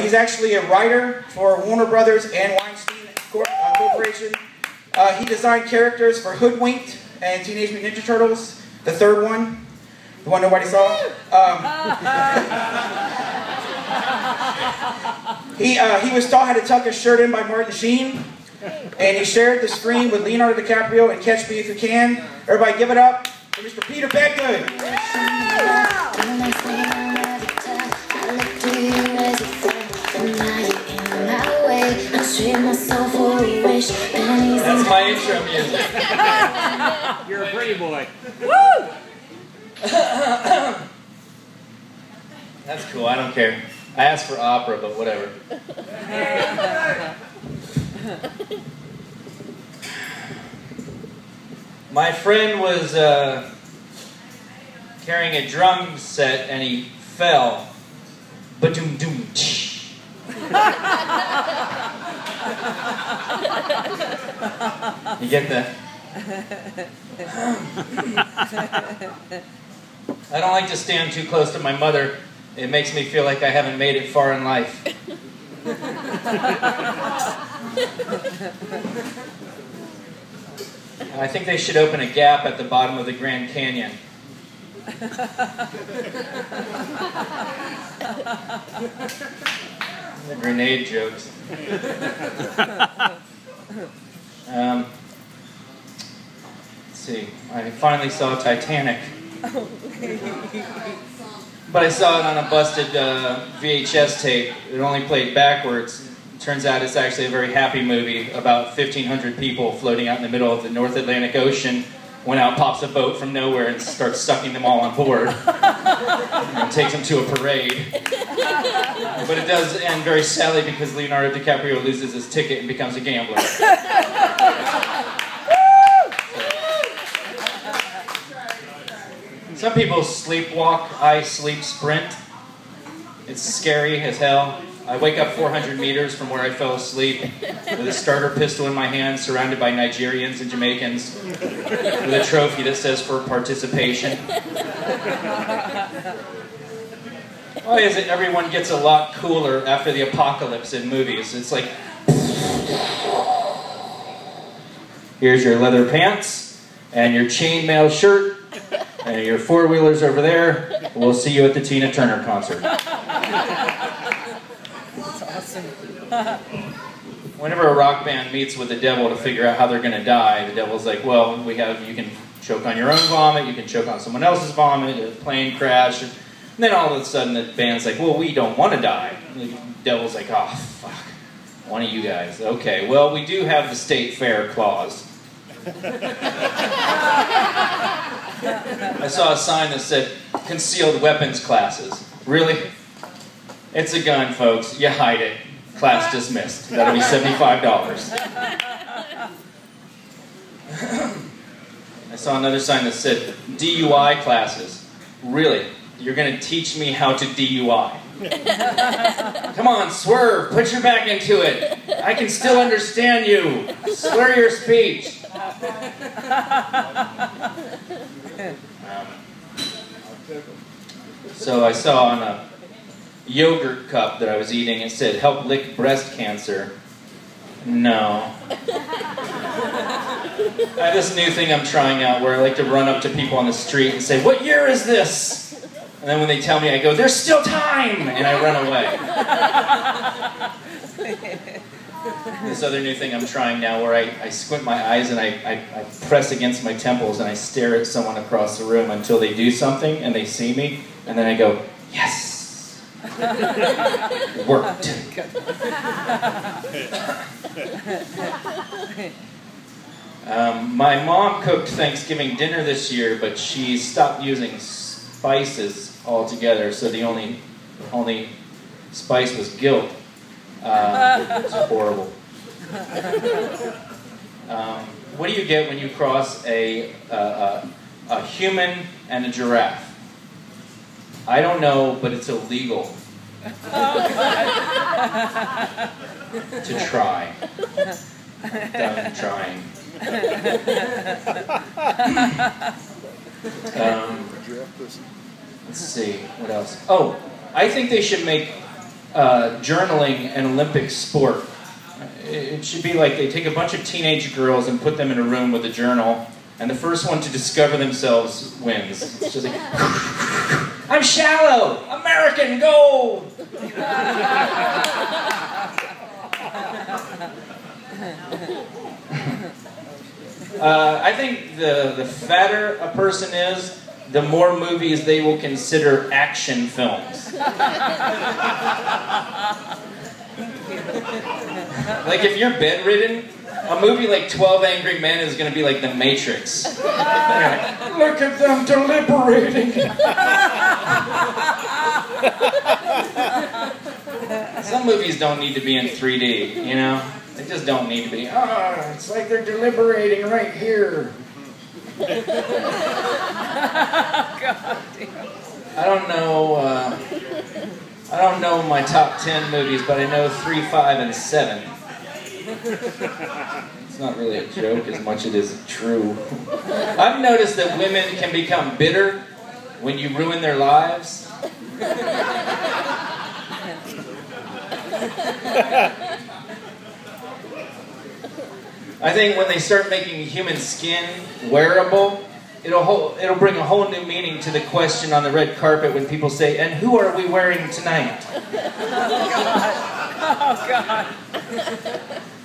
He's actually a writer for Warner Brothers and Weinstein Corporation. He designed characters for Hoodwinked and Teenage Mutant Ninja Turtles, the third one, the one nobody saw. He was taught how to tuck his shirt in by Martin Sheen, and he shared the screen with Leonardo DiCaprio in Catch Me If You Can. Everybody give it up for Mr. Peter Bedgood. That's my intro music. You're a pretty boy. Woo! That's cool, I don't care. I asked for opera, but whatever. My friend was carrying a drum set and he fell. Ba-doom-doom. You get that? I don't like to stand too close to my mother. It makes me feel like I haven't made it far in life. I think they should open a gap at the bottom of the Grand Canyon. The grenade jokes. Let's see, I finally saw Titanic. But I saw it on a busted VHS tape. It only played backwards. It turns out it's actually a very happy movie about 1,500 people floating out in the middle of the North Atlantic Ocean when out pops a boat from nowhere and starts sucking them all on board. And takes them to a parade. But it does end very sadly because Leonardo DiCaprio loses his ticket and becomes a gambler. Some people sleepwalk, I sleep sprint. It's scary as hell. I wake up 400 meters from where I fell asleep with a starter pistol in my hand, surrounded by Nigerians and Jamaicans, with a trophy that says for participation. Why is it everyone gets a lot cooler after the apocalypse in movies? It's like, here's your leather pants and your chainmail shirt and your four-wheelers over there. We'll see you at the Tina Turner concert. That's awesome. Whenever a rock band meets with the devil to figure out how they're going to die, the devil's like, well, you can choke on your own vomit, you can choke on someone else's vomit, a plane crash. And then all of a sudden the band's like, well, we don't want to die. And the devil's like, oh, fuck, one of you guys. Okay, well, we do have the state fair clause. I saw a sign that said, concealed weapons classes. Really? It's a gun, folks. You hide it. Class dismissed. That'll be $75. I saw another sign that said, DUI classes. Really? You're going to teach me how to DUI? Come on, swerve. Put your back into it. I can still understand you. Slur your speech. So I saw on a yogurt cup that I was eating, it said, help lick breast cancer. No. I have this new thing I'm trying out where I like to run up to people on the street and say, what year is this? And then when they tell me, I go, there's still time! And I run away. This other new thing I'm trying now where I squint my eyes and I press against my temples and I stare at someone across the room until they do something and they see me, and then I go, yes! Worked. My mom cooked Thanksgiving dinner this year, but she stopped using spices altogether, so the only spice was guilt. It's horrible. What do you get when you cross a human and a giraffe? I don't know, but it's illegal to try. Done trying. Let's see, what else? Oh, I think they should make journaling an Olympic sport. It should be like they take a bunch of teenage girls and put them in a room with a journal, and the first one to discover themselves wins. It's just like, I'm shallow! American, go! I think the fatter a person is, the more movies they will consider action films. Like if you're bedridden, a movie like 12 Angry Men is going to be like The Matrix. Look at them deliberating. Some movies don't need to be in 3D, you know? They just don't need to be. Oh, it's like they're deliberating right here. I don't know my top 10 movies, but I know 3, 5, and 7. It's not really a joke as much as it is true. I've noticed that women can become bitter when you ruin their lives. I think when they start making human skin wearable, it'll bring a whole new meaning to the question on the red carpet when people say, "And who are we wearing tonight?" Oh, God.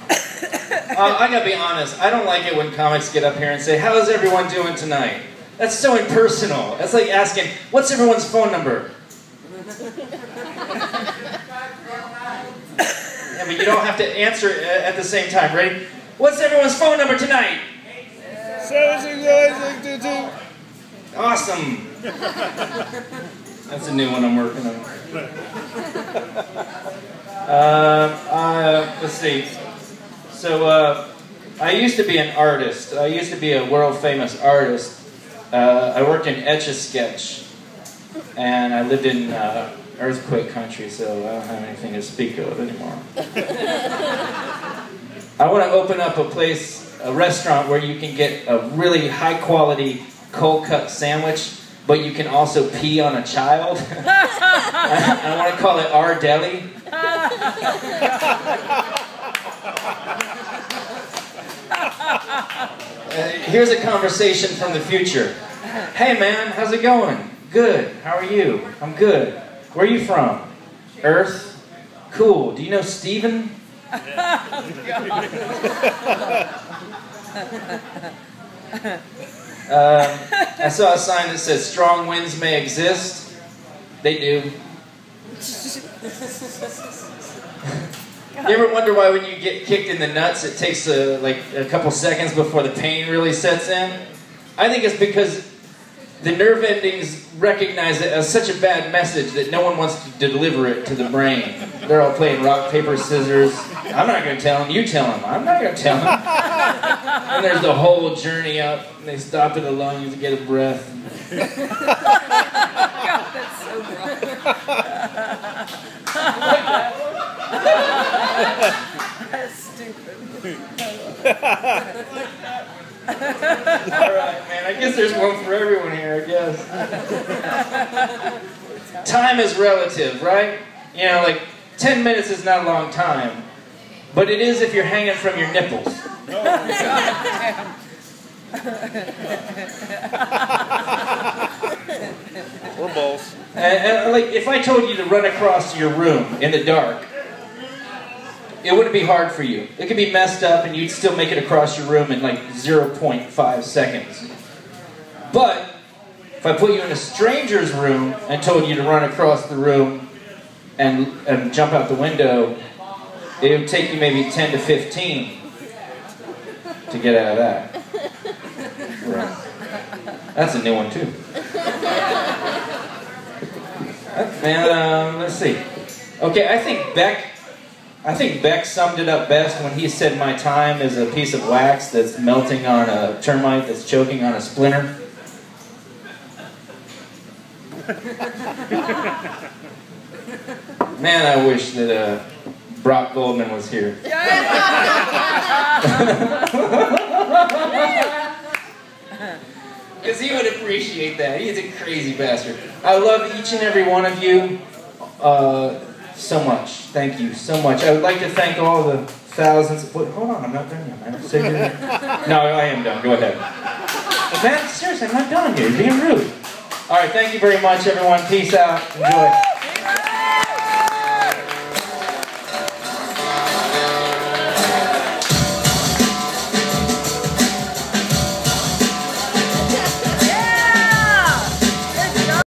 I gotta be honest, I don't like it when comics get up here and say, "How's everyone doing tonight?" That's so impersonal. That's like asking, "What's everyone's phone number?" Yeah, but you don't have to answer it at the same time. Ready? What's everyone's phone number tonight? 769-622. Awesome. That's a new one I'm working on. Let's see. So, I used to be an artist. I used to be a world-famous artist. I worked in Etch-a-Sketch, and I lived in earthquake country, so I don't have anything to speak of anymore. I want to open up a restaurant where you can get a really high-quality cold-cut sandwich, but you can also pee on a child. I want to call it Our Deli. Here's a conversation from the future. Hey man, how's it going? Good. How are you? I'm good. Where are you from? Earth? Cool. Do you know Steven? I saw a sign that says strong winds may exist. They do. You ever wonder why when you get kicked in the nuts it takes like a couple seconds before the pain really sets in? I think it's because the nerve endings recognize it as such a bad message that no one wants to deliver it to the brain. They're all playing rock, paper, scissors. I'm not going to tell him, you tell him. I'm not going to tell him. And there's the whole journey up, and they stop at the lungs to get a breath. God, that's so wrong. That's stupid. Alright, man, I guess there's one for everyone here, I guess. Time is relative, right? You know, like, 10 minutes is not a long time, but it is if you're hanging from your nipples. Or balls. And like, if I told you to run across your room in the dark, it wouldn't be hard for you. It could be messed up and you'd still make it across your room in like 0.5 seconds. But if I put you in a stranger's room and told you to run across the room and jump out the window, it would take you maybe 10 to 15 to get out of that. Right. That's a new one too. Man, let's see. Okay, I think Beck summed it up best when he said my time is a piece of wax that's melting on a termite that's choking on a splinter. Man, I wish that Brock Goldman was here. Because he would appreciate that. He's a crazy bastard. I love each and every one of you. so much. Thank you so much. I would like to thank all the thousands of... Wait, hold on, I'm not done yet, man. No, I am done. Go ahead. Man, seriously, I'm not done here. You're being rude. All right, thank you very much, everyone. Peace out. Enjoy.